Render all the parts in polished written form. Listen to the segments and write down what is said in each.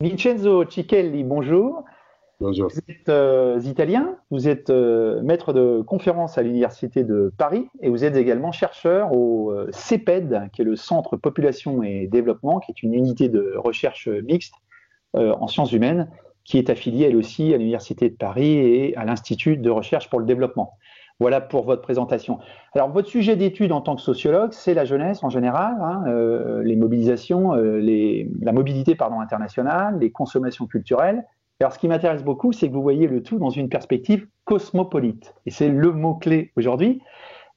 Vincenzo Cichelli, bonjour. Bonjour. Vous êtes italien, vous êtes maître de conférence à l'Université de Paris et vous êtes également chercheur au CEPED, qui est le Centre Population et Développement, qui est une unité de recherche mixte en sciences humaines, qui est affiliée elle aussi à l'Université de Paris et à l'Institut de recherche pour le développement. Voilà pour votre présentation. Alors, votre sujet d'étude en tant que sociologue, c'est la jeunesse en général, hein, les mobilisations, la mobilité internationale, les consommations culturelles. Alors, ce qui m'intéresse beaucoup, c'est que vous voyez le tout dans une perspective cosmopolite. Et c'est le mot-clé aujourd'hui.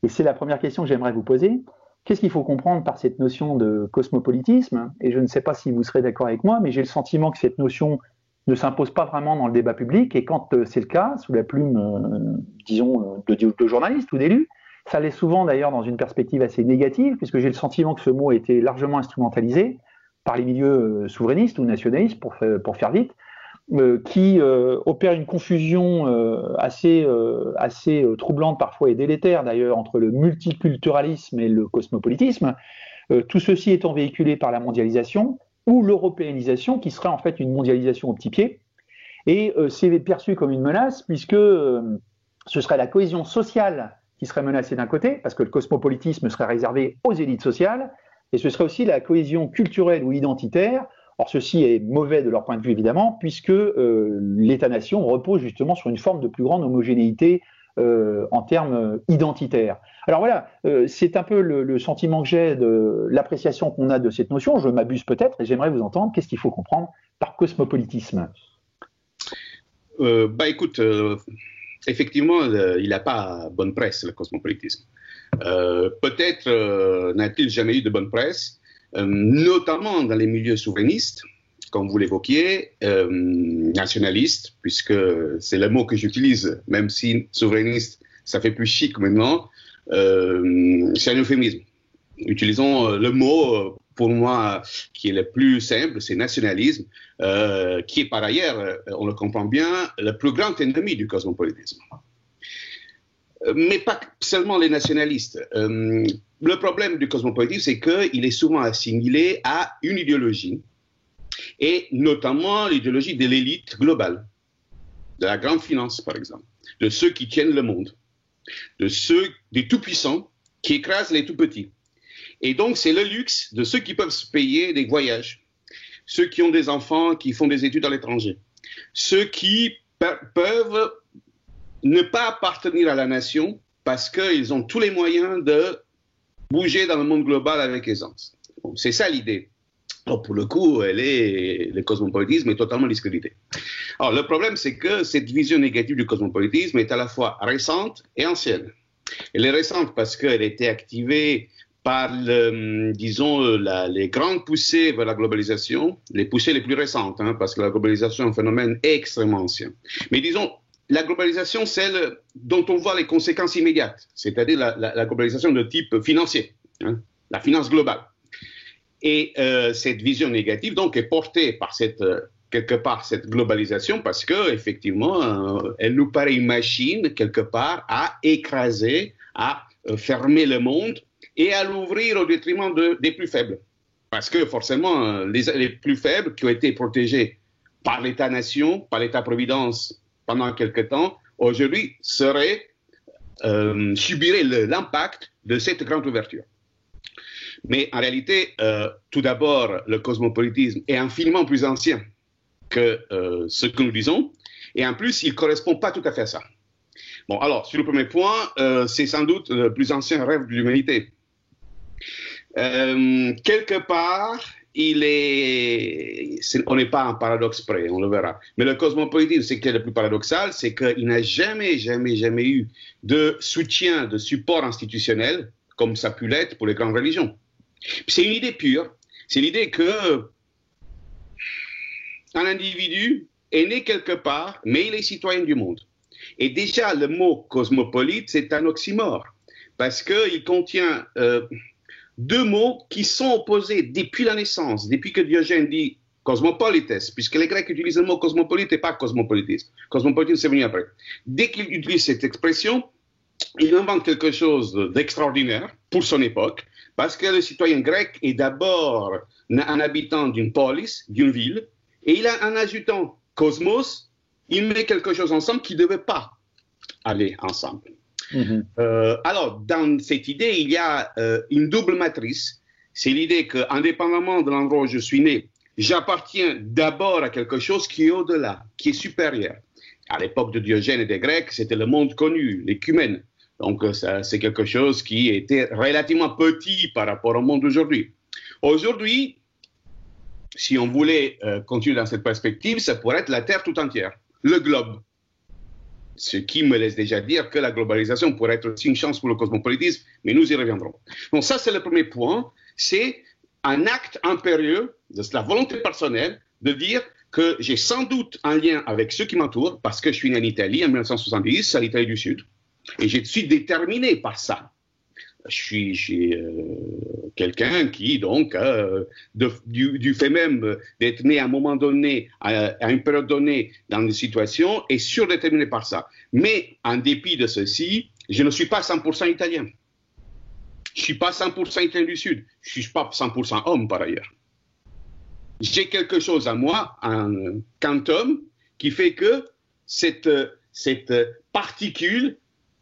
Et c'est la première question que j'aimerais vous poser. Qu'est-ce qu'il faut comprendre par cette notion de cosmopolitisme? Et je ne sais pas si vous serez d'accord avec moi, mais j'ai le sentiment que cette notion ne s'impose pas vraiment dans le débat public. Et quand c'est le cas, sous la plume, disons, de journalistes ou d'élus, ça l'est souvent d'ailleurs dans une perspective assez négative, puisque j'ai le sentiment que ce mot a été largement instrumentalisé par les milieux souverainistes ou nationalistes, pour faire vite, qui opère une confusion assez troublante parfois et délétère d'ailleurs entre le multiculturalisme et le cosmopolitisme, tout ceci étant véhiculé par la mondialisation ou l'européanisation qui serait en fait une mondialisation au petit pied, et c'est perçu comme une menace puisque ce serait la cohésion sociale qui serait menacée d'un côté, parce que le cosmopolitisme serait réservé aux élites sociales, et ce serait aussi la cohésion culturelle ou identitaire. Or, ceci est mauvais de leur point de vue, évidemment, puisque l'État-nation repose justement sur une forme de plus grande homogénéité en termes identitaires. Alors voilà, c'est un peu le sentiment que j'ai de l'appréciation qu'on a de cette notion. Je m'abuse peut-être, et j'aimerais vous entendre. Qu'est-ce qu'il faut comprendre par cosmopolitisme? Écoute, effectivement, il n'a pas bonne presse, le cosmopolitisme. Peut-être n'a-t-il jamais eu de bonne presse, notamment dans les milieux souverainistes, comme vous l'évoquiez, nationalistes, puisque c'est le mot que j'utilise, même si souverainiste, ça fait plus chic maintenant, c'est un euphémisme. Utilisons le mot, pour moi, qui est le plus simple, c'est nationalisme, qui est par ailleurs, on le comprend bien, le plus grand ennemi du cosmopolitisme. Mais pas seulement les nationalistes. Le problème du cosmopolitisme, c'est qu'il est souvent assimilé à une idéologie, et notamment l'idéologie de l'élite globale, de la grande finance, par exemple, de ceux qui tiennent le monde, des tout-puissants qui écrasent les tout-petits. Et donc, c'est le luxe de ceux qui peuvent se payer des voyages, ceux qui ont des enfants qui font des études à l'étranger, ceux qui peuvent ne pas appartenir à la nation parce qu'ils ont tous les moyens de bouger dans le monde global avec aisance. Bon, c'est ça l'idée. Alors, pour le coup, le cosmopolitisme est totalement discrédité. Alors, le problème, c'est que cette vision négative du cosmopolitisme est à la fois récente et ancienne. Elle est récente parce qu'elle a été activée par, les grandes poussées vers la globalisation, les poussées les plus récentes, parce que la globalisation est un phénomène extrêmement ancien. Mais disons, la globalisation, celle dont on voit les conséquences immédiates, c'est-à-dire la globalisation de type financier, la finance globale. Et cette vision négative, donc, est portée par quelque part cette globalisation parce que effectivement, elle nous paraît une machine quelque part à écraser, à fermer le monde et à l'ouvrir au détriment des plus faibles. Parce que forcément, les plus faibles qui ont été protégés par l'État-nation, par l'État-providence pendant quelque temps, aujourd'hui subiraient l'impact de cette grande ouverture. Mais en réalité, tout d'abord, le cosmopolitisme est infiniment plus ancien que ce que nous disons, et en plus, il ne correspond pas tout à fait à ça. Bon, alors, sur le premier point, c'est sans doute le plus ancien rêve de l'humanité. Quelque part, on n'est pas en paradoxe près, on le verra. Mais le cosmopolitisme, ce qui est le plus paradoxal, c'est qu'il n'a jamais eu de soutien, de support institutionnel, comme ça a pu l'être pour les grandes religions. C'est une idée pure, c'est l'idée que un individu est né quelque part, mais il est citoyen du monde. Et déjà, le mot cosmopolite, c'est un oxymore, parce qu'il contient deux mots qui sont opposés depuis la naissance, depuis que Diogène dit cosmopolites, puisque les Grecs utilisent le mot cosmopolite et pas cosmopolitisme. Cosmopolitisme, c'est venu après. Dès qu'il utilise cette expression, il invente quelque chose d'extraordinaire pour son époque, parce que le citoyen grec est d'abord un habitant d'une polis, d'une ville, et il a un adjudant, Cosmos, il met quelque chose ensemble qui ne devait pas aller ensemble. Alors, dans cette idée, il y a une double matrice. C'est l'idée qu'indépendamment de l'endroit où je suis né, j'appartiens d'abord à quelque chose qui est au-delà, qui est supérieur. À l'époque de Diogène et des Grecs, c'était le monde connu, l'écumène. Donc, c'est quelque chose qui était relativement petit par rapport au monde d'aujourd'hui. Aujourd'hui, si on voulait continuer dans cette perspective, ça pourrait être la Terre tout entière, le globe. Ce qui me laisse déjà dire que la globalisation pourrait être aussi une chance pour le cosmopolitisme, mais nous y reviendrons. Donc ça, c'est le premier point, c'est un acte impérieux de la volonté personnelle de dire que j'ai sans doute un lien avec ceux qui m'entourent, parce que je suis né en Italie en 1970, à l'Italie du Sud, et je suis déterminé par ça. Je suis quelqu'un qui, donc, du fait même d'être né à un moment donné, à une période donnée, dans une situation, est surdéterminé par ça. Mais, en dépit de ceci, je ne suis pas 100% italien. Je ne suis pas 100% italien du Sud. Je ne suis pas 100% homme, par ailleurs. J'ai quelque chose à moi, un quantum, qui fait que cette particule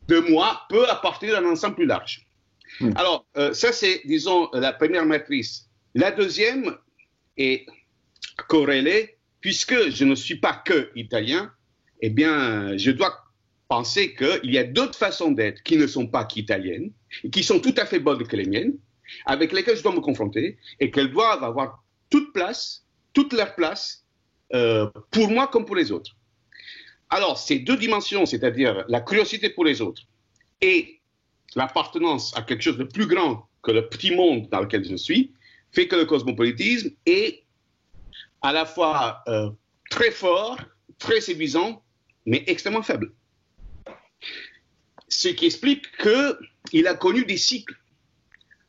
de moi peut appartenir à un ensemble plus large. Alors, ça, c'est, disons, la première matrice. La deuxième est corrélée, puisque je ne suis pas que italien, eh bien, je dois penser qu'il y a d'autres façons d'être qui ne sont pas qu'italiennes, et qui sont tout à fait bonnes que les miennes, avec lesquelles je dois me confronter, et qu'elles doivent avoir toute leur place, pour moi comme pour les autres. Alors, ces deux dimensions, c'est-à-dire la curiosité pour les autres et l'appartenance à quelque chose de plus grand que le petit monde dans lequel je suis, fait que le cosmopolitisme est à la fois très fort, très séduisant, mais extrêmement faible. Ce qui explique qu'il a connu des cycles.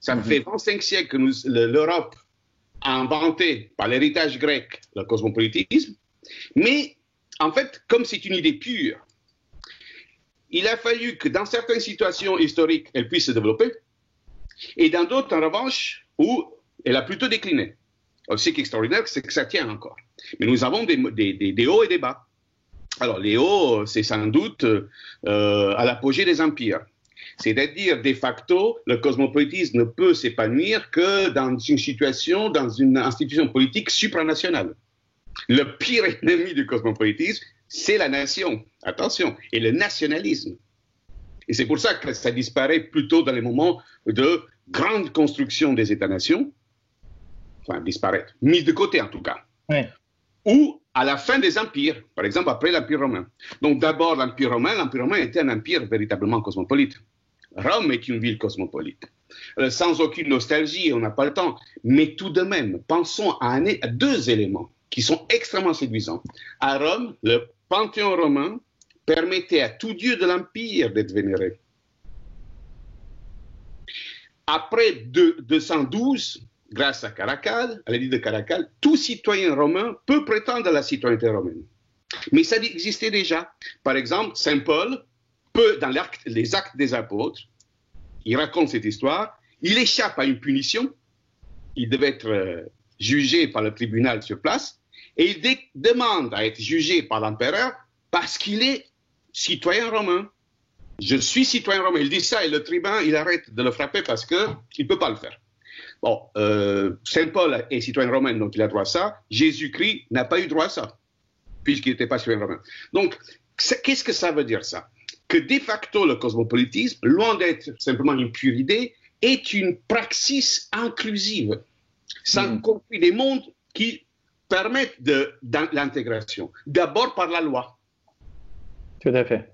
Ça fait 25 siècles que l'Europe a inventé, par l'héritage grec, le cosmopolitisme, mais en fait, comme c'est une idée pure, il a fallu que dans certaines situations historiques, elle puisse se développer, et dans d'autres, en revanche, où elle a plutôt décliné. Alors, ce qui est extraordinaire, c'est que ça tient encore. Mais nous avons des hauts et des bas. Alors, les hauts, c'est sans doute à l'apogée des empires. C'est-à-dire, de facto, le cosmopolitisme ne peut s'épanouir que dans une situation, dans une institution politique supranationale. Le pire ennemi du cosmopolitisme, c'est la nation, attention, et le nationalisme. Et c'est pour ça que ça disparaît plutôt dans les moments de grande construction des États-nations, enfin disparaître, mis de côté en tout cas, ou à la fin des empires, par exemple après l'Empire romain. Donc d'abord l'Empire romain était un empire véritablement cosmopolite. Rome est une ville cosmopolite. Sans aucune nostalgie, on n'a pas le temps, mais tout de même, pensons à deux éléments qui sont extrêmement séduisants. À Rome, le Panthéon romain permettait à tout dieu de l'Empire d'être vénéré. Après 212, grâce à Caracal, à l'édit de Caracal, tout citoyen romain peut prétendre à la citoyenneté romaine. Mais ça existait déjà. Par exemple, Saint Paul peut, dans les Actes des Apôtres, il raconte cette histoire, il échappe à une punition, il devait être jugé par le tribunal sur place, et il demande à être jugé par l'empereur parce qu'il est citoyen romain. Je suis citoyen romain. Il dit ça et le tribun, il arrête de le frapper parce qu'il ne peut pas le faire. Bon, Saint Paul est citoyen romain, donc il a droit à ça. Jésus-Christ n'a pas eu droit à ça, puisqu'il n'était pas citoyen romain. Donc, qu'est-ce que ça veut dire ça? Que de facto, le cosmopolitisme, loin d'être simplement une pure idée, est une praxis inclusive. Ça compris des mondes qui permettent l'intégration. D'abord par la loi. Tout à fait.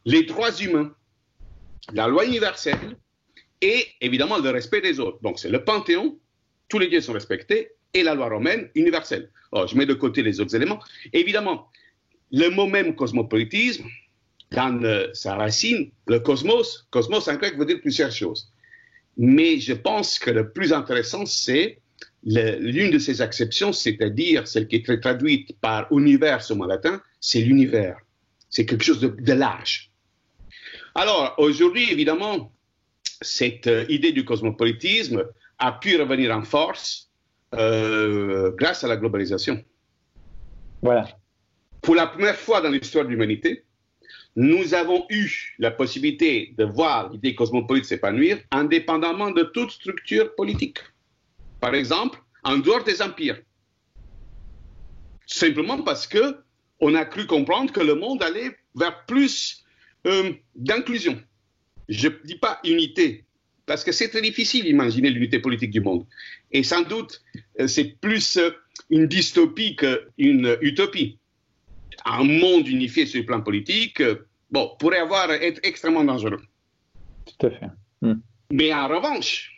Les droits humains, la loi universelle et évidemment le respect des autres. Donc c'est le Panthéon, tous les dieux sont respectés, et la loi romaine universelle. Alors, je mets de côté les autres éléments. Évidemment, le mot même cosmopolitisme, dans sa racine, le cosmos en grec veut dire plusieurs choses. Mais je pense que le plus intéressant, c'est l'une de ces acceptions, c'est-à-dire celle qui est traduite par univers en latin, c'est l'univers. C'est quelque chose de large. Alors, aujourd'hui, évidemment, cette idée du cosmopolitisme a pu revenir en force grâce à la globalisation. Voilà. Pour la première fois dans l'histoire de l'humanité, nous avons eu la possibilité de voir l'idée cosmopolite s'épanouir indépendamment de toute structure politique. Par exemple, en dehors des empires. Simplement parce que on a cru comprendre que le monde allait vers plus d'inclusion. Je ne dis pas unité, parce que c'est très difficile d'imaginer l'unité politique du monde. Et sans doute, c'est plus une dystopie qu'une utopie. Un monde unifié sur le plan politique, pourrait être extrêmement dangereux. Tout à fait. Mais en revanche,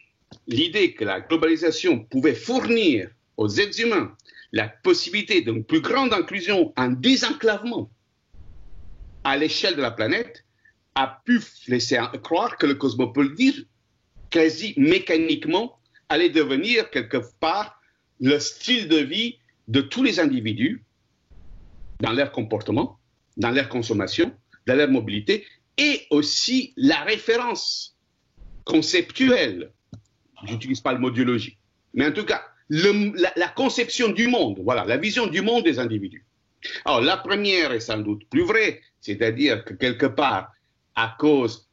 l'idée que la globalisation pouvait fournir aux êtres humains la possibilité d'une plus grande inclusion, un désenclavement à l'échelle de la planète, a pu laisser croire que le cosmopolitisme, quasi mécaniquement, allait devenir quelque part le style de vie de tous les individus dans leur comportement, dans leur consommation, dans leur mobilité, et aussi la référence conceptuelle, j'utilise pas le mot biologie, mais en tout cas, la conception du monde, voilà, la vision du monde des individus. Alors, la première est sans doute plus vraie, c'est-à-dire que quelque part, à cause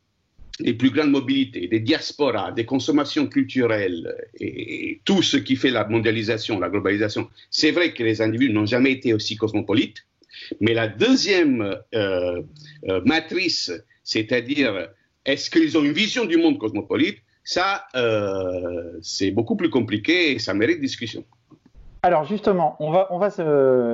des plus grandes mobilités, des diasporas, des consommations culturelles et tout ce qui fait la mondialisation, la globalisation, c'est vrai que les individus n'ont jamais été aussi cosmopolites, mais la deuxième matrice, c'est-à-dire est-ce qu'ils ont une vision du monde cosmopolite, ça, c'est beaucoup plus compliqué et ça mérite discussion. Alors justement,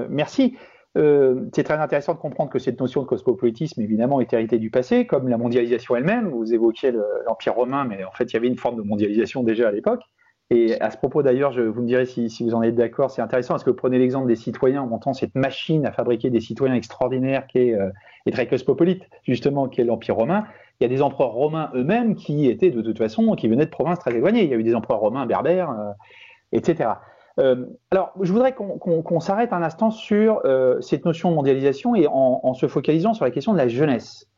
merci. C'est très intéressant de comprendre que cette notion de cosmopolitisme, évidemment, est héritée du passé, comme la mondialisation elle-même. Vous évoquiez l'Empire romain, mais en fait, il y avait une forme de mondialisation déjà à l'époque. Et à ce propos, d'ailleurs, vous me direz si vous en êtes d'accord, c'est intéressant, parce que vous prenez l'exemple des citoyens, on entend cette machine à fabriquer des citoyens extraordinaires qui est très cosmopolite, justement, qui est l'Empire romain. Il y a des empereurs romains eux-mêmes qui étaient, de toute façon, qui venaient de provinces très éloignées. Il y a eu des empereurs romains berbères, etc. Alors, je voudrais qu'on s'arrête un instant sur cette notion de mondialisation et en se focalisant sur la question de la jeunesse.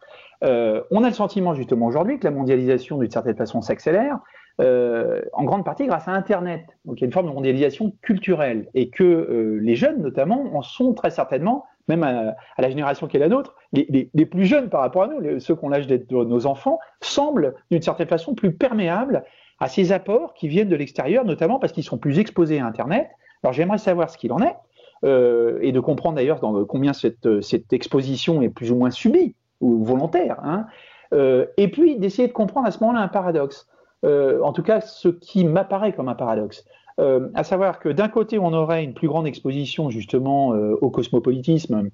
On a le sentiment justement aujourd'hui que la mondialisation, d'une certaine façon, s'accélère, en grande partie grâce à Internet. Donc il y a une forme de mondialisation culturelle et que les jeunes, notamment, en sont très certainement, même à la génération qui est la nôtre, les plus jeunes par rapport à nous, ceux qui ont l'âge d'être nos enfants, semblent d'une certaine façon plus perméables à ces apports qui viennent de l'extérieur, notamment parce qu'ils sont plus exposés à Internet. Alors j'aimerais savoir ce qu'il en est, et de comprendre d'ailleurs combien cette exposition est plus ou moins subie, ou volontaire, hein, et puis d'essayer de comprendre à ce moment-là un paradoxe, en tout cas ce qui m'apparaît comme un paradoxe, à savoir que d'un côté on aurait une plus grande exposition justement au cosmopolitisme,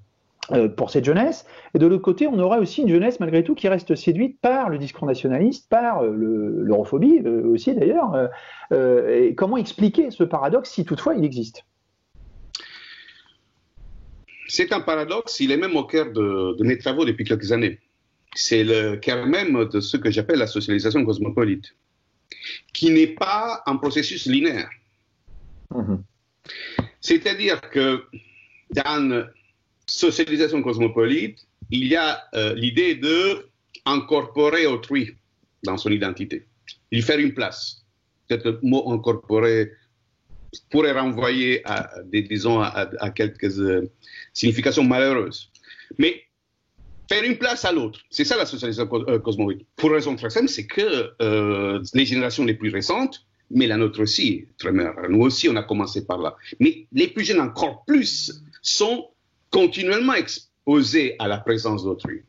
pour cette jeunesse, et de l'autre côté, on aura aussi une jeunesse malgré tout qui reste séduite par le discours nationaliste, par l'europhobie aussi d'ailleurs. Et comment expliquer ce paradoxe si toutefois il existe? C'est un paradoxe, il est même au cœur de mes travaux depuis quelques années. C'est le cœur même de ce que j'appelle la socialisation cosmopolite, qui n'est pas un processus linéaire. C'est-à-dire que dans socialisation cosmopolite, il y a l'idée d'incorporer autrui dans son identité, lui faire une place. Peut-être le mot incorporer pourrait renvoyer à quelques significations malheureuses. Mais faire une place à l'autre, c'est ça la socialisation cosmopolite. Pour une raison très simple, c'est que les générations les plus récentes, mais la nôtre aussi, nous aussi on a commencé par là, mais les plus jeunes encore plus sont continuellement exposés à la présence d'autrui.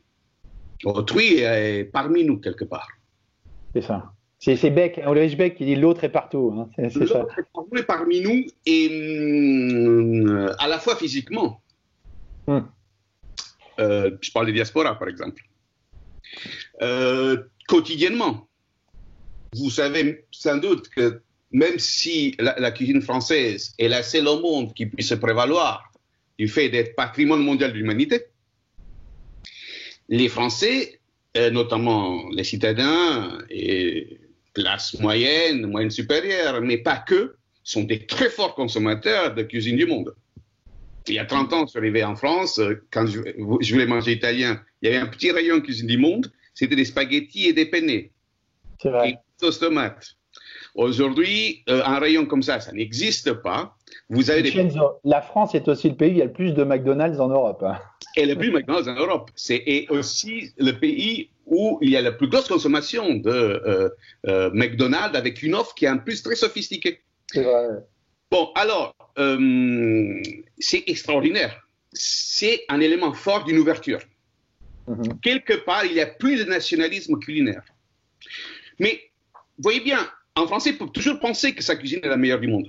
Autrui est parmi nous quelque part. C'est ça. C'est Beck, Ulrich Beck qui dit l'autre est partout. Hein. C'est ça. L'autre est parmi nous et à la fois physiquement. Je parle des diasporas par exemple. Quotidiennement. Vous savez sans doute que même si la cuisine française est la seule au monde qui puisse se prévaloir du fait d'être patrimoine mondial de l'humanité, les Français, notamment les citadins et classe moyenne, moyenne supérieure, mais pas que, sont des très forts consommateurs de cuisine du monde. Il y a 30 ans, je suis arrivé en France, quand je voulais manger italien, il y avait un petit rayon cuisine du monde, c'était des spaghettis et des penne. C'est vrai. Et une sauce tomate. Aujourd'hui, un rayon comme ça n'existe pas. Vous avez La France est aussi le pays où il y a le plus de McDonald's en Europe. Et le plus McDonald's en Europe. C'est aussi le pays où il y a la plus grosse consommation de McDonald's avec une offre qui est en plus très sophistiquée. C'est vrai. Bon, alors, c'est extraordinaire. C'est un élément fort d'une ouverture. Quelque part, il y a plus de nationalisme culinaire. Mais, voyez bien, un Français peut toujours penser que sa cuisine est la meilleure du monde.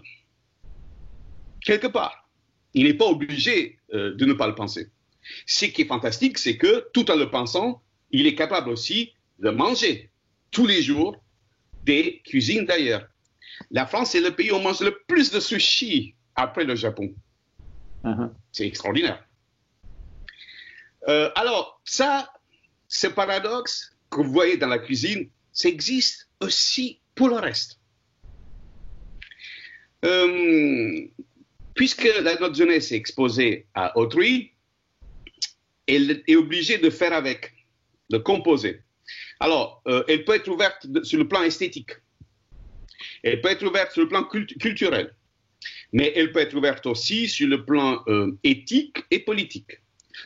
Quelque part. Il n'est pas obligé de ne pas le penser. Ce qui est fantastique, c'est que, tout en le pensant, il est capable aussi de manger tous les jours des cuisines d'ailleurs. La France est le pays où on mange le plus de sushi après le Japon. C'est extraordinaire. Alors, ça, ce paradoxe que vous voyez dans la cuisine, ça existe aussi pour le reste. Puisque notre jeunesse est exposée à autrui, elle est obligée de faire avec, de composer. Alors, elle peut être ouverte sur le plan esthétique. Elle peut être ouverte sur le plan culturel. Mais elle peut être ouverte aussi sur le plan éthique et politique.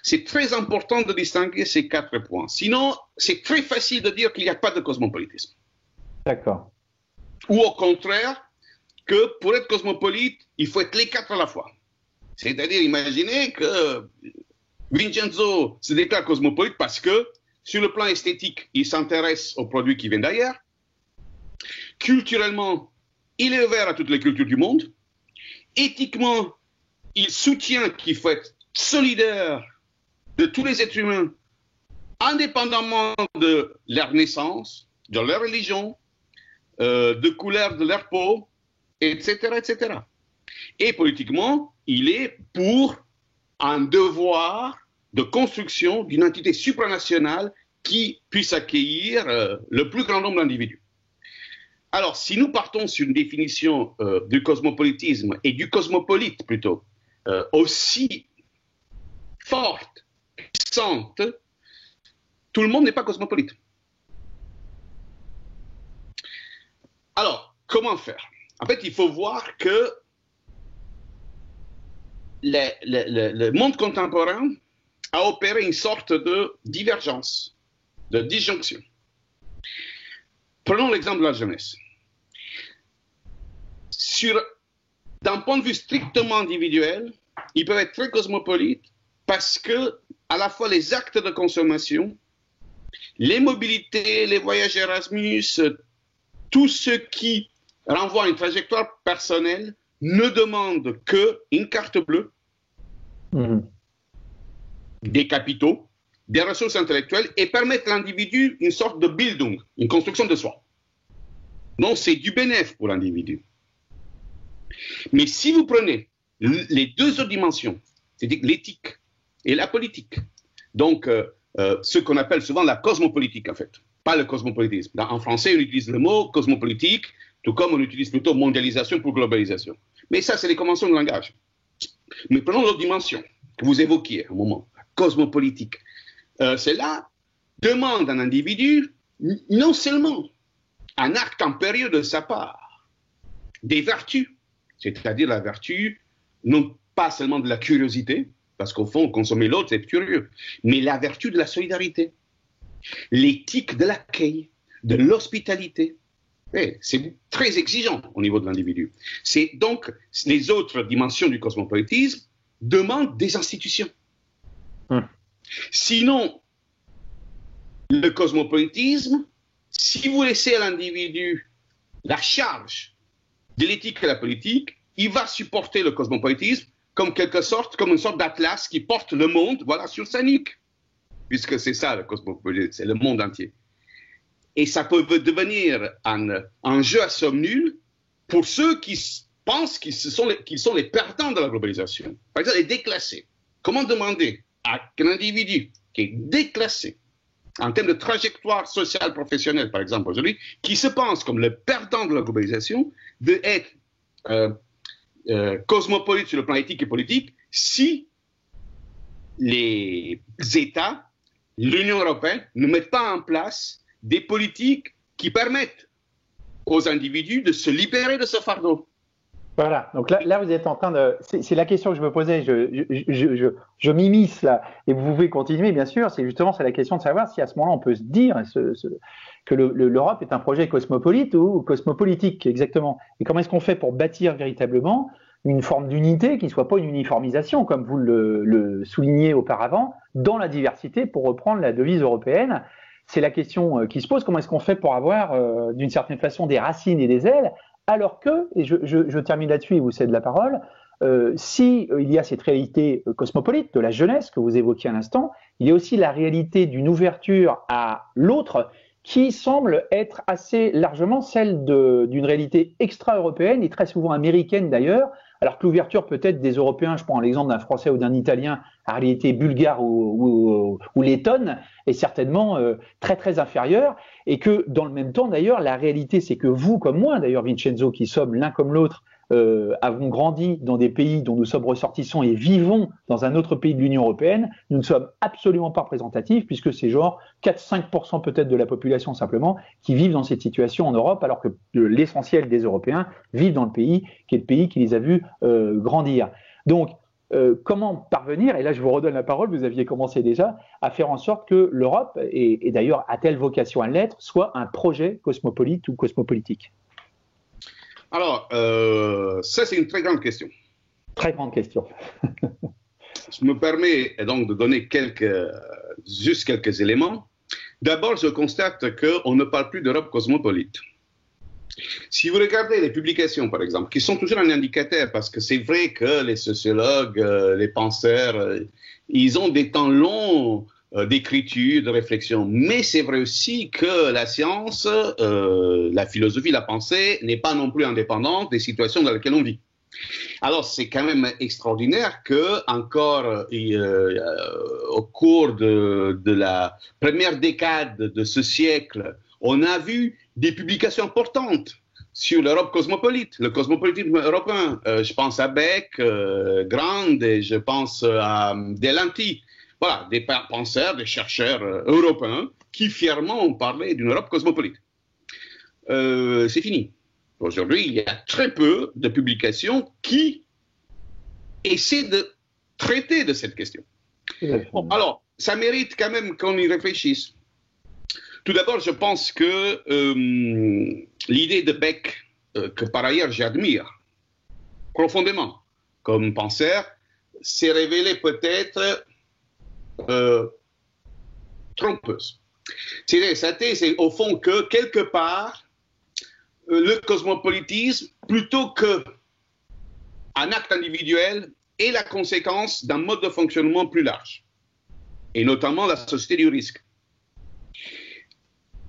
C'est très important de distinguer ces 4 points. Sinon, c'est très facile de dire qu'il n'y a pas de cosmopolitisme. D'accord. Ou au contraire, que pour être cosmopolite, il faut être les 4 à la fois. C'est-à-dire, imaginez que Vincenzo se déclare cosmopolite parce que, sur le plan esthétique, il s'intéresse aux produits qui viennent d'ailleurs. Culturellement, il est ouvert à toutes les cultures du monde. Éthiquement, il soutient qu'il faut être solidaire de tous les êtres humains, indépendamment de leur naissance, de leur religion, de couleur de leur peau, etc., etc. Et politiquement, il est pour un devoir de construction d'une entité supranationale qui puisse accueillir le plus grand nombre d'individus. Alors, si nous partons sur une définition du cosmopolitisme et du cosmopolite plutôt, aussi forte, puissante, tout le monde n'est pas cosmopolite. Alors, comment faire? En fait, il faut voir que le monde contemporain a opéré une sorte de divergence, de disjonction. Prenons l'exemple de la jeunesse. D'un point de vue strictement individuel, ils peuvent être très cosmopolites parce que, à la fois, les actes de consommation, les mobilités, les voyages Erasmus, tout ce qui renvoie à une trajectoire personnelle ne demande qu'une carte bleue, des capitaux, des ressources intellectuelles et permettre à l'individu une sorte de Bildung, une construction de soi. Donc, c'est du bénéfice pour l'individu. Mais si vous prenez les 2 autres dimensions, c'est-à-dire l'éthique et la politique, donc ce qu'on appelle souvent la cosmopolitique en fait, pas le cosmopolitisme. En français, on utilise le mot cosmopolitique, tout comme on utilise plutôt mondialisation pour globalisation. Mais ça, c'est les conventions de langage. Mais prenons l'autre dimension que vous évoquiez un moment, cosmopolitique. Cela demande à un individu non seulement un acte impérieux de sa part, des vertus, c'est-à-dire la vertu, non pas seulement de la curiosité, parce qu'au fond, consommer l'autre, c'est curieux, mais la vertu de la solidarité, l'éthique de l'accueil, de l'hospitalité. C'est très exigeant au niveau de l'individu. C'est donc les autres dimensions du cosmopolitisme demandent des institutions. Sinon, le cosmopolitisme, si vous laissez à l'individu la charge de l'éthique et de la politique, il va supporter le cosmopolitisme comme une sorte d'atlas qui porte le monde, voilà, sur sa nuque. Puisque c'est ça le cosmopolitisme, c'est le monde entier. Et ça peut devenir un jeu à somme nulle pour ceux qui pensent qu'ils sont les perdants de la globalisation. Par exemple, les déclassés. Comment demander à un individu qui est déclassé en termes de trajectoire sociale professionnelle, par exemple, aujourd'hui, qui se pense comme le perdant de la globalisation, d'être cosmopolite sur le plan éthique et politique si les États, l'Union européenne ne met pas en place des politiques qui permettent aux individus de se libérer de ce fardeau. Voilà, donc là vous êtes en train de... C'est la question que je me posais, je m'immisce là, et vous pouvez continuer bien sûr, c'est la question de savoir si à ce moment-là on peut se dire que l'Europe est un projet cosmopolite ou cosmopolitique, exactement. Et comment est-ce qu'on fait pour bâtir véritablement une forme d'unité qui ne soit pas une uniformisation, comme vous le soulignez auparavant, dans la diversité, pour reprendre la devise européenne. C'est la question qui se pose, comment est-ce qu'on fait pour avoir d'une certaine façon des racines et des ailes, alors que, et je termine là-dessus et vous cède la parole, si il y a cette réalité cosmopolite de la jeunesse que vous évoquiez à l'instant, il y a aussi la réalité d'une ouverture à l'autre qui semble être assez largement celle d'une réalité extra-européenne et très souvent américaine d'ailleurs, alors que l'ouverture peut-être des Européens, je prends l'exemple d'un Français ou d'un Italien, à réalité bulgare ou lettonne, est certainement très très inférieure, et que dans le même temps d'ailleurs, la réalité c'est que vous comme moi d'ailleurs Vincenzo, qui sommes l'un comme l'autre, avons grandi dans des pays dont nous sommes ressortissants et vivons dans un autre pays de l'Union européenne, nous ne sommes absolument pas représentatifs puisque c'est genre 4-5% peut-être de la population simplement qui vivent dans cette situation en Europe, alors que l'essentiel des Européens vivent dans le pays qui est le pays qui les a vus grandir. Donc, comment parvenir, et là je vous redonne la parole, vous aviez commencé déjà, à faire en sorte que l'Europe, et d'ailleurs a-t-elle vocation à l'être, soit un projet cosmopolite ou cosmopolitique? Alors, ça c'est une très grande question. Très grande question. Je me permets donc de donner juste quelques éléments. D'abord, je constate qu'on ne parle plus d'Europe cosmopolite. Si vous regardez les publications, par exemple, qui sont toujours un indicateur, parce que c'est vrai que les sociologues, les penseurs, ils ont des temps longs d'écriture, de réflexion, mais c'est vrai aussi que la science, la philosophie, la pensée n'est pas non plus indépendante des situations dans lesquelles on vit. Alors, c'est quand même extraordinaire que, encore au cours de la première décade de ce siècle, on a vu des publications importantes sur l'Europe cosmopolite, le cosmopolitisme européen. Je pense à Beck, Grande, et je pense à Delanty. Voilà, des penseurs, des chercheurs européens qui fièrement ont parlé d'une Europe cosmopolite. C'est fini. Aujourd'hui, il y a très peu de publications qui essaient de traiter de cette question. Bon, alors, ça mérite quand même qu'on y réfléchisse. Tout d'abord, je pense que l'idée de Beck, que par ailleurs j'admire profondément comme penseur, s'est révélée peut-être trompeuse. Sa thèse, c'est au fond que quelque part, le cosmopolitisme, plutôt qu'un acte individuel, est la conséquence d'un mode de fonctionnement plus large, et notamment la société du risque.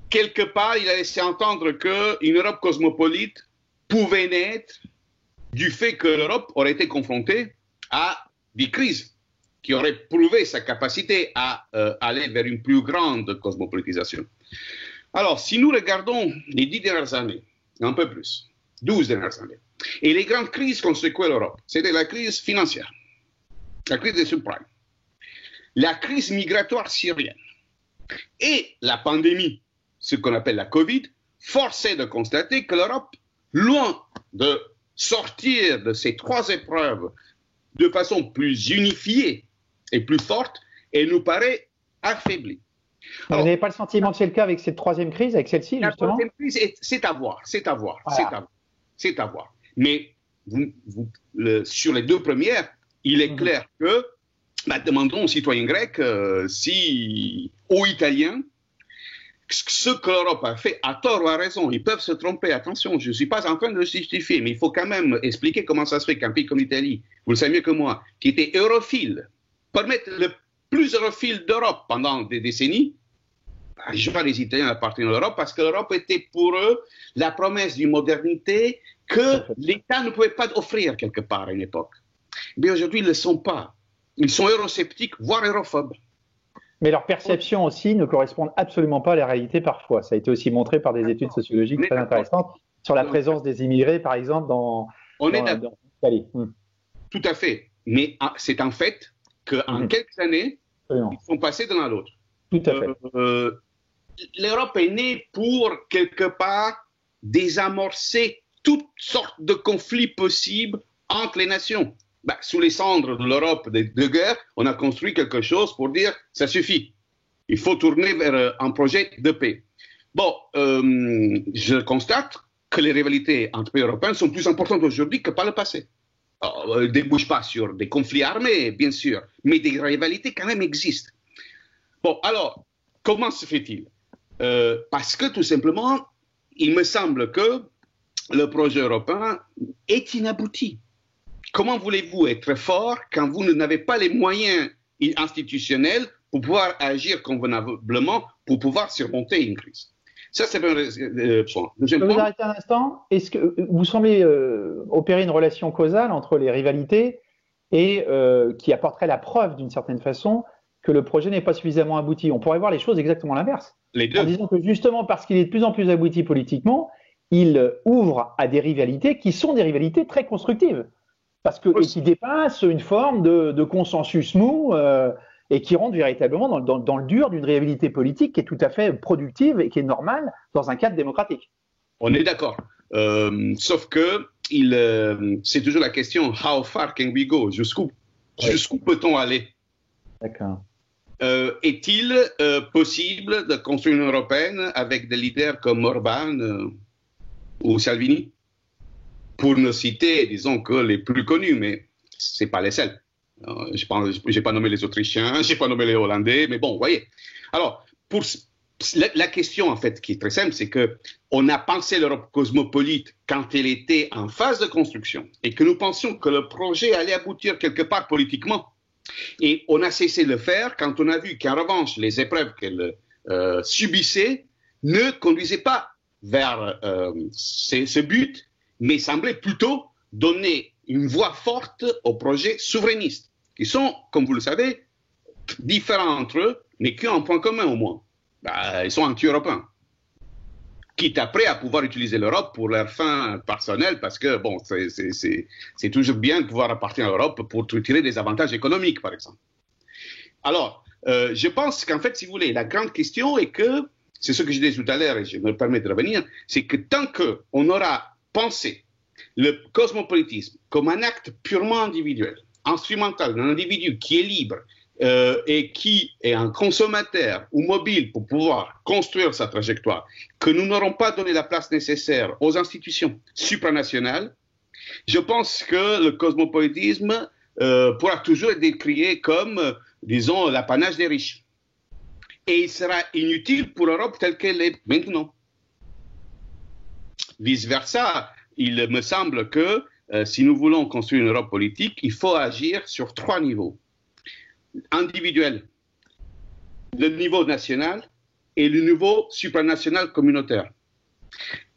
Quelque part, il a laissé entendre qu'une Europe cosmopolite pouvait naître du fait que l'Europe aurait été confrontée à des crises qui auraient prouvé sa capacité à aller vers une plus grande cosmopolitisation. Alors, si nous regardons les 10 dernières années, un peu plus, 12 dernières années, et les grandes crises qu'ont secoué l'Europe, c'était la crise financière, la crise des subprimes, la crise migratoire syrienne et la pandémie, ce qu'on appelle la Covid, forçait de constater que l'Europe, loin de sortir de ces trois épreuves de façon plus unifiée et plus forte, elle nous paraît affaiblie. Alors, vous n'avez pas le sentiment que c'est le cas avec cette troisième crise, avec celle-ci, justement? La troisième crise, c'est à voir, c'est à voir. Mais sur les deux premières, il est clair que, demandons aux citoyens grecs, aux Italiens, ce que l'Europe a fait, à tort ou à raison, ils peuvent se tromper, attention, je ne suis pas en train de le justifier, mais il faut quand même expliquer comment ça se fait qu'un pays comme l'Italie, vous le savez mieux que moi, qui était europhile, permette le plus europhile d'Europe pendant des décennies. Je vois les Italiens appartenir à l'Europe parce que l'Europe était pour eux la promesse d'une modernité que l'État ne pouvait pas offrir quelque part à une époque. Mais aujourd'hui, ils ne le sont pas. Ils sont eurosceptiques, voire europhobes. Mais leur perception aussi ne correspond absolument pas à la réalité parfois. Ça a été aussi montré par des études sociologiques très intéressantes sur la présence des immigrés, par exemple, dans l'Italie. Tout à fait. Mais c'est un fait qu'en quelques années, ils sont passés de l'un à l'autre. Tout à fait. L'Europe est née pour, quelque part, désamorcer toutes sortes de conflits possibles entre les nations. Ben, sous les cendres de l'Europe de guerre, on a construit quelque chose pour dire ça suffit. Il faut tourner vers un projet de paix. Bon, je constate que les rivalités entre pays européens sont plus importantes aujourd'hui que par le passé. Elles ne débouchent pas sur des conflits armés, bien sûr, mais des rivalités quand même existent. Bon, alors, comment se fait-il? Parce que tout simplement, il me semble que le projet européen est inabouti. Comment voulez-vous être fort quand vous n'avez pas les moyens institutionnels pour pouvoir agir convenablement, pour pouvoir surmonter une crise? Ça, c'est un point. Je peux vous arrêter un instant. Est-ce que vous semblez opérer une relation causale entre les rivalités et qui apporterait la preuve, d'une certaine façon, que le projet n'est pas suffisamment abouti? On pourrait voir les choses exactement l'inverse. Les deux. En disant que justement, parce qu'il est de plus en plus abouti politiquement, il ouvre à des rivalités qui sont des rivalités très constructives. Parce que, et qui dépassent une forme de consensus mou et qui rentrent véritablement dans le dur d'une réhabilité politique qui est tout à fait productive et qui est normale dans un cadre démocratique. On est d'accord. Sauf que c'est toujours la question how far can we go? Jusqu'où peut-on aller? D'accord. Est-il possible de construire une européenne avec des leaders comme Orban ou Salvini? Pour ne citer, disons que les plus connus, mais ce n'est pas les seuls. Je n'ai pas nommé les Autrichiens, je n'ai pas nommé les Hollandais, mais bon, vous voyez. Alors, la question, en fait, qui est très simple, c'est qu'on a pensé l'Europe cosmopolite quand elle était en phase de construction et que nous pensions que le projet allait aboutir quelque part politiquement. Et on a cessé de le faire quand on a vu qu'en revanche, les épreuves qu'elle subissait ne conduisaient pas vers ce but, mais semblaient plutôt donner une voix forte aux projets souverainistes, qui sont, comme vous le savez, différents entre eux, mais qui ont un point commun au moins. Ils sont anti-européens. Quitte après à pouvoir utiliser l'Europe pour leurs fins personnelles, parce que, bon, c'est toujours bien de pouvoir appartenir à l'Europe pour tirer des avantages économiques, par exemple. Alors, je pense qu'en fait, si vous voulez, la grande question est que, c'est ce que je disais tout à l'heure et je me permets de revenir, c'est que tant qu'on aura pensé le cosmopolitisme comme un acte purement individuel, instrumental d'un individu qui est libre et qui est un consommateur ou mobile pour pouvoir construire sa trajectoire, que nous n'aurons pas donné la place nécessaire aux institutions supranationales, je pense que le cosmopolitisme pourra toujours être décrié comme, disons, l'apanage des riches. Et il sera inutile pour l'Europe telle qu'elle est maintenant. Vice-versa, il me semble que si nous voulons construire une Europe politique, il faut agir sur 3 niveaux. Individuel, le niveau national et le niveau supranational communautaire.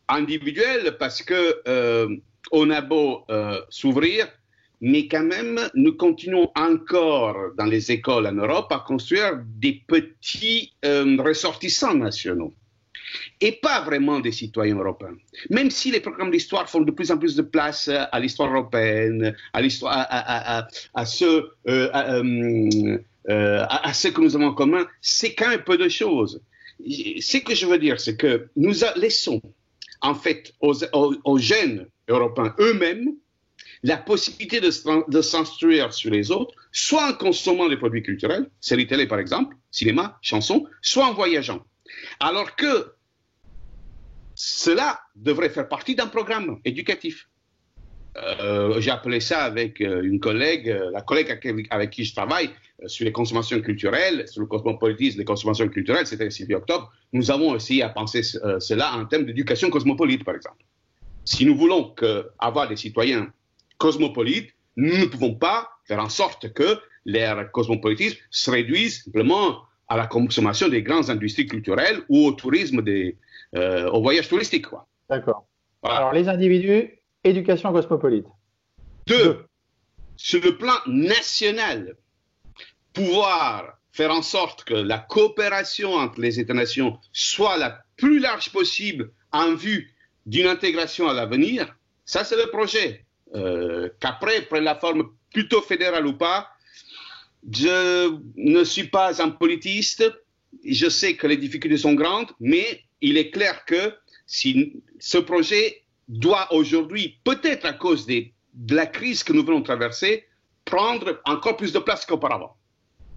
Individuel parce que on a beau s'ouvrir, mais quand même, nous continuons encore dans les écoles en Europe à construire des petits ressortissants nationaux. Et pas vraiment des citoyens européens. Même si les programmes d'histoire font de plus en plus de place à l'histoire européenne, à ce que nous avons en commun, c'est quand même peu de choses. Ce que je veux dire, c'est que nous laissons en fait aux jeunes européens eux-mêmes la possibilité de s'instruire sur les autres, soit en consommant des produits culturels, séries télé par exemple, cinéma, chansons, soit en voyageant. Alors que cela devrait faire partie d'un programme éducatif. J'ai appelé ça avec une collègue, la collègue avec qui je travaille sur les consommations culturelles, sur le cosmopolitisme des consommations culturelles, c'était Sylvie Octobre. Nous avons essayé à penser cela en termes d'éducation cosmopolite, par exemple. Si nous voulons avoir des citoyens cosmopolites, nous ne pouvons pas faire en sorte que leur cosmopolitisme se réduise simplement à la consommation des grandes industries culturelles ou au tourisme, au voyage touristique. D'accord. Voilà. Alors, les individus, éducation cosmopolite. 2. Sur le plan national, pouvoir faire en sorte que la coopération entre les États-nations soit la plus large possible en vue d'une intégration à l'avenir, ça c'est le projet. Qu'après, prenne la forme plutôt fédérale ou pas, je ne suis pas un politiste, je sais que les difficultés sont grandes, mais il est clair que si ce projet doit aujourd'hui, peut-être à cause de la crise que nous venons de traverser, prendre encore plus de place qu'auparavant.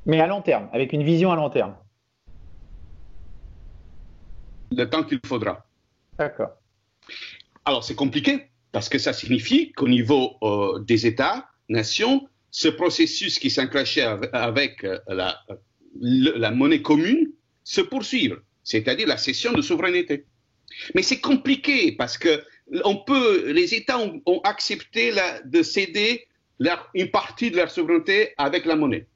Mais à long terme, avec une vision à long terme. Le temps qu'il faudra. D'accord. Alors c'est compliqué, parce que ça signifie qu'au niveau des États, nations, ce processus qui s'enclenchait avec la monnaie commune se poursuit, c'est-à-dire la cession de souveraineté. Mais c'est compliqué parce que les États ont accepté de céder une partie de leur souveraineté avec la monnaie.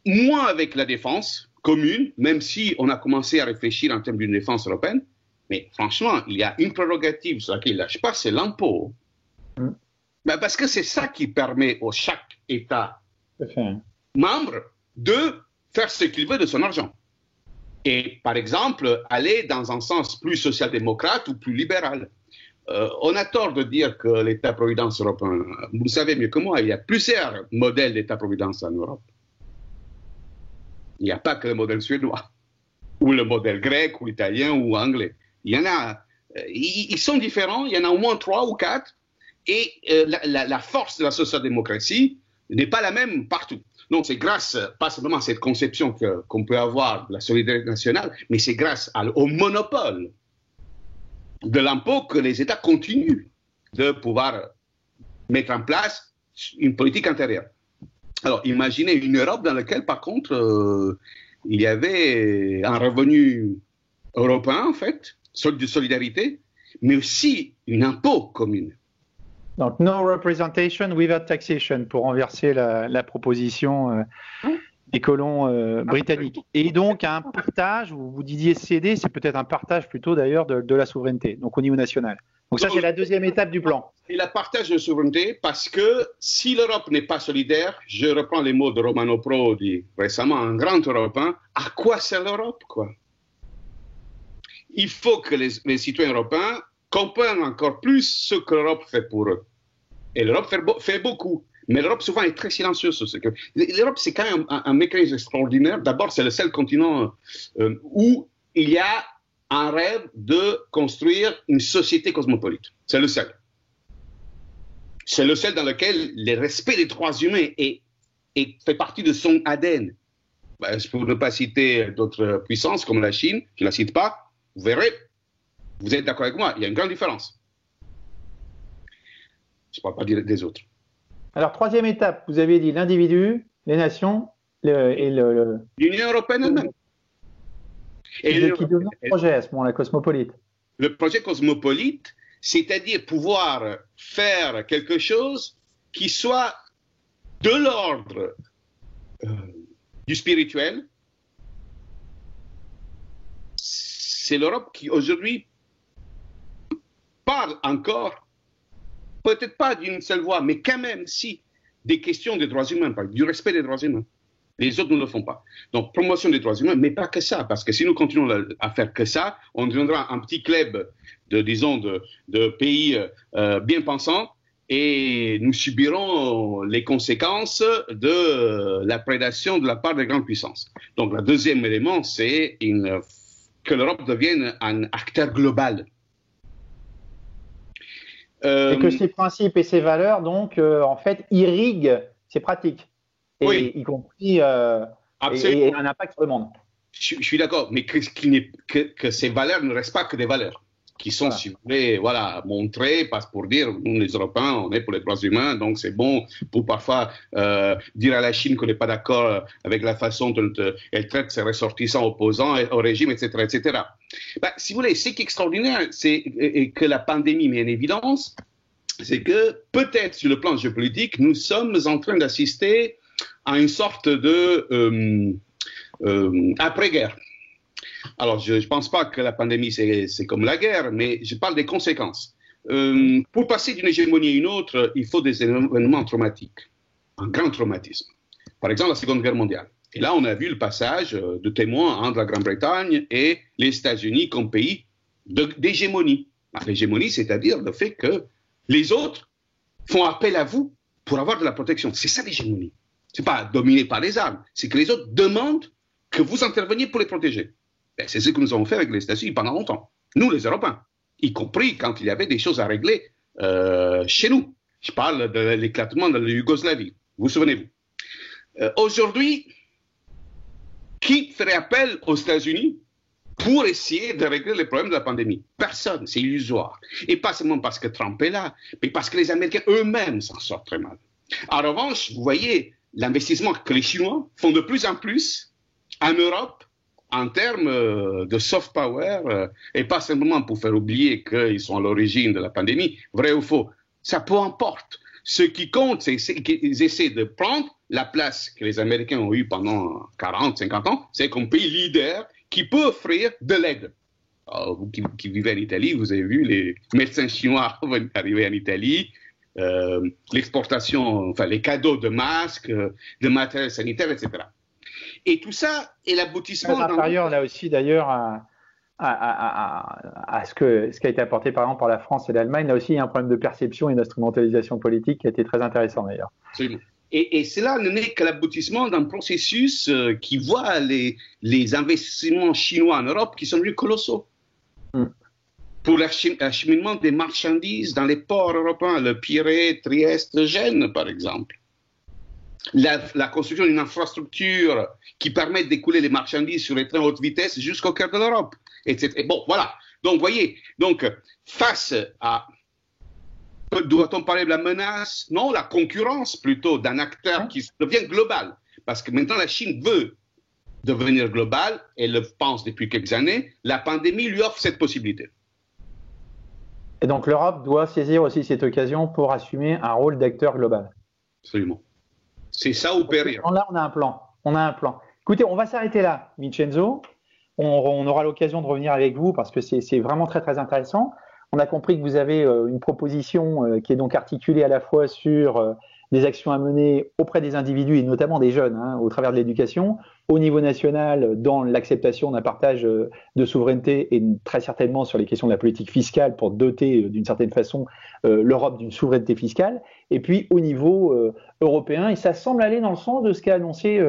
Moins avec la défense commune, même si on a commencé à réfléchir en termes d'une défense européenne. Mais franchement, il y a une prérogative sur laquelle il ne lâche pas, c'est l'impôt. Ben parce que c'est ça qui permet à chaque État membre de faire ce qu'il veut de son argent. Et par exemple, aller dans un sens plus social-démocrate ou plus libéral. On a tort de dire que l'État-providence européen, vous le savez mieux que moi, il y a plusieurs modèles d'État-providence en Europe. Il n'y a pas que le modèle suédois, ou le modèle grec, ou italien, ou anglais. Il y en a, ils sont différents, il y en a au moins 3 ou 4, et la force de la social-démocratie n'est pas la même partout. Donc c'est grâce, pas simplement à cette conception qu'on peut avoir de la solidarité nationale, mais c'est grâce au monopole de l'impôt que les États continuent de pouvoir mettre en place une politique intérieure. Alors imaginez une Europe dans laquelle par contre il y avait un revenu européen en fait, de solidarité, mais aussi une impôt commune. Donc, no representation without taxation, pour renverser la proposition des colons britanniques. Et donc, un partage, vous disiez céder, c'est peut-être un partage plutôt d'ailleurs de la souveraineté, donc au niveau national. Donc ça, c'est la deuxième étape du plan. Et la partage de souveraineté, parce que si l'Europe n'est pas solidaire, je reprends les mots de Romano Prodi, récemment un grand Européen, à quoi sert l'Europe, quoi? Il faut que les citoyens européens comprennent encore plus ce que l'Europe fait pour eux. Et l'Europe fait beaucoup. Mais l'Europe, souvent, est très silencieuse sur ce que... L'Europe, c'est quand même un mécanisme extraordinaire. D'abord, c'est le seul continent où il y a un rêve de construire une société cosmopolite. C'est le seul. C'est le seul dans lequel le respect des droits humains fait partie de son ADN. Pour ne pas citer d'autres puissances comme la Chine, je ne la cite pas, vous verrez, vous êtes d'accord avec moi, il y a une grande différence. Je ne parle pas des autres. Alors, troisième étape, vous avez dit l'individu, les nations l'Union européenne elle-même. Et qui devient le projet à ce moment-là, cosmopolite. Le projet cosmopolite, c'est-à-dire pouvoir faire quelque chose qui soit de l'ordre du spirituel. C'est l'Europe qui aujourd'hui parle encore, peut-être pas d'une seule voix, mais quand même si, des questions des droits humains, du respect des droits humains. Les autres ne le font pas. Donc, promotion des droits humains, mais pas que ça, parce que si nous continuons à faire que ça, on deviendra un petit club de pays bien pensants et nous subirons les conséquences de la prédation de la part des grandes puissances. Donc, le deuxième élément, c'est que l'Europe devienne un acteur global. Et que ces principes et ces valeurs, donc, en fait, irriguent ces pratiques. Et, oui. Y compris et un impact sur le monde. Je suis d'accord, mais que ces valeurs ne restent pas que des valeurs, qui sont, si vous voulez, montrées, pour dire, nous les Européens, on est pour les droits humains, donc c'est bon pour parfois dire à la Chine qu'on n'est pas d'accord avec la façon dont elle traite ses ressortissants opposants au régime, etc., etc. Si vous voulez, ce qui est extraordinaire, c'est que la pandémie met en évidence, c'est que peut-être sur le plan géopolitique, nous sommes en train d'assister à une sorte de après-guerre. Alors, je ne pense pas que la pandémie, c'est comme la guerre, mais je parle des conséquences. Pour passer d'une hégémonie à une autre, il faut des événements traumatiques, un grand traumatisme. Par exemple, la Seconde Guerre mondiale. Et là, on a vu le passage de témoins entre la Grande-Bretagne et les États-Unis comme pays d'hégémonie. L'hégémonie, c'est-à-dire le fait que les autres font appel à vous pour avoir de la protection. C'est ça l'hégémonie. Ce n'est pas dominé par les armes, c'est que les autres demandent que vous interveniez pour les protéger. Ben, c'est ce que nous avons fait avec les États-Unis pendant longtemps. Nous, les Européens, y compris quand il y avait des choses à régler chez nous. Je parle de l'éclatement de la Yougoslavie. Vous souvenez-vous? Aujourd'hui, qui ferait appel aux États-Unis pour essayer de régler les problèmes de la pandémie? Personne, c'est illusoire. Et pas seulement parce que Trump est là, mais parce que les Américains eux-mêmes s'en sortent très mal. En revanche, vous voyez l'investissement que les Chinois font de plus en plus en Europe en termes de soft power, et pas simplement pour faire oublier qu'ils sont à l'origine de la pandémie, vrai ou faux, ça peu importe. Ce qui compte, c'est qu'ils essaient de prendre la place que les Américains ont eue pendant 40, 50 ans, c'est comme pays leader qui peut offrir de l'aide. Vous qui vivez en Italie, vous avez vu les médecins chinois arriver en Italie, l'exportation, enfin les cadeaux de masques, de matériel sanitaire, etc. Et tout ça est l'aboutissement. Intérieur, là aussi, d'ailleurs, à ce qui a été apporté par exemple par la France et l'Allemagne, là aussi, il y a un problème de perception et d'instrumentalisation politique qui a été très intéressant d'ailleurs. Absolument. Et cela ne n'est que l'aboutissement d'un processus qui voit les investissements chinois en Europe qui sont devenus colossaux. Pour l'acheminement des marchandises dans les ports européens, le Pirée, Trieste, Gênes, par exemple. La construction d'une infrastructure qui permet d'écouler les marchandises sur les trains haute vitesse jusqu'au cœur de l'Europe, etc. Et bon, voilà. Donc, vous voyez, face à... Doit-on parler de la menace? Non, la concurrence plutôt d'un acteur qui devient global. Parce que maintenant, la Chine veut devenir globale, elle le pense depuis quelques années. La pandémie lui offre cette possibilité. Et donc, l'Europe doit saisir aussi cette occasion pour assumer un rôle d'acteur global. Absolument. C'est ça ou périr. Là, on a un plan. Écoutez, on va s'arrêter là, Vincenzo. On aura l'occasion de revenir avec vous parce que c'est vraiment très, très intéressant. On a compris que vous avez une proposition qui est donc articulée à la fois sur des actions à mener auprès des individus et notamment des jeunes, au travers de l'éducation, au niveau national, dans l'acceptation d'un partage de souveraineté et très certainement sur les questions de la politique fiscale pour doter d'une certaine façon l'Europe d'une souveraineté fiscale, et puis au niveau européen, et ça semble aller dans le sens de ce qu'a annoncé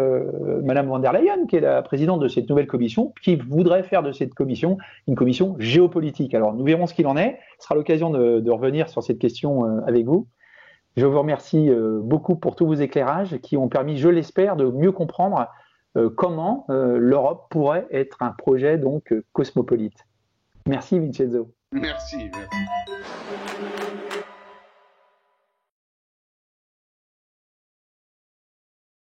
Madame von der Leyen, qui est la présidente de cette nouvelle commission, qui voudrait faire de cette commission une commission géopolitique. Alors nous verrons ce qu'il en est, ce sera l'occasion de revenir sur cette question avec vous. Je vous remercie beaucoup pour tous vos éclairages qui ont permis, je l'espère, de mieux comprendre comment l'Europe pourrait être un projet donc cosmopolite. Merci Vincenzo. Merci.